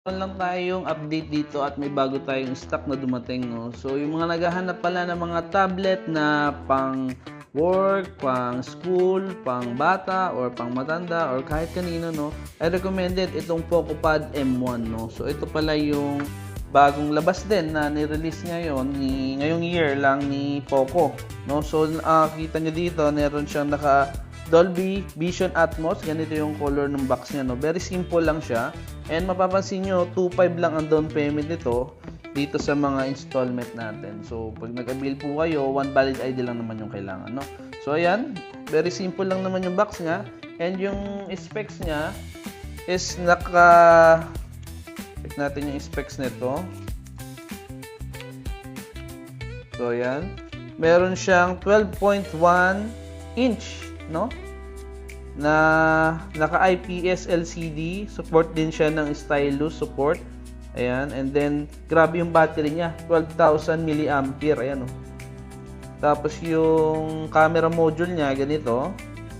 Meron lang tayong update dito at may bago tayong stock na dumating, no? So, yung mga naghahanap pala ng mga tablet na pang work, pang school, pang bata, or pang matanda, or kahit kanino, no? I recommended itong PocoPad M1, no? So, ito pala yung bagong labas din na ni-release ngayong year lang ni Poco, no? So, kita nyo dito, meron siyang naka Dolby Vision Atmos, ganito yung color ng box niya, no? Very simple lang siya. And mapapansin nyo, 2.5 lang ang down payment nito dito sa mga installment natin. So, pag nag-avail po kayo, one valid ID lang naman yung kailangan, no? So, ayan, very simple lang naman yung box niya. And yung specs niya is check natin yung specs nito. So, ayan. Meron siyang 12.1 inch, no? Na naka IPS LCD, support din siya ng stylus support. Ayan, and then grabe yung battery niya, 12,000 mAh. Ayan, oh. Tapos yung camera module niya ganito,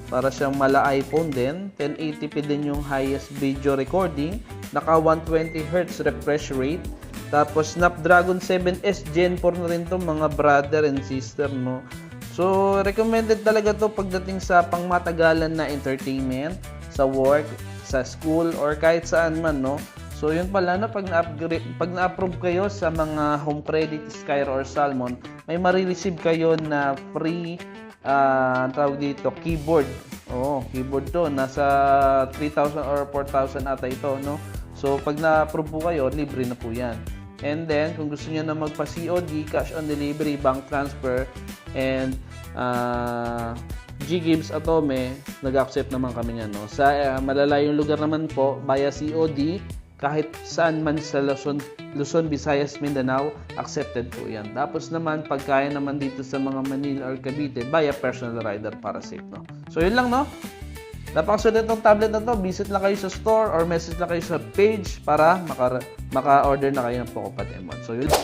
para siyang mala iPhone din. 1080p din yung highest video recording, naka 120Hz refresh rate. Tapos Snapdragon 7S Gen 4 na rin to, mga brother and sister, no? So, recommended talaga to pagdating sa pangmatagalan na entertainment, sa work, sa school, or kahit saan man, no? So, yun pala, no, pag na-approve kayo sa mga home credit, Sky or Salmon, may marireceive kayo na free, tawag dito, keyboard. Oo, keyboard to. Nasa 3,000 or 4,000 ata ito, no? So, pag na-approve po kayo, libre na po yan. And then, kung gusto niyo na magpa-COD, cash on delivery, bank transfer, and G-Gives Atome, nag-accept naman kami niyan, no? Sa malalayong lugar naman po, via COD, kahit saan man sa Luzon, Visayas, Mindanao, accepted po yan. Tapos naman, pagkaya naman dito sa mga Manila or Cavite, via personal rider para safe, no? So, yun lang, no? Napakasulit ng tablet na to. Visit lang kayo sa store or message lang kayo sa page para maka-order na kayo ng PocoPad M1. So, yun lang.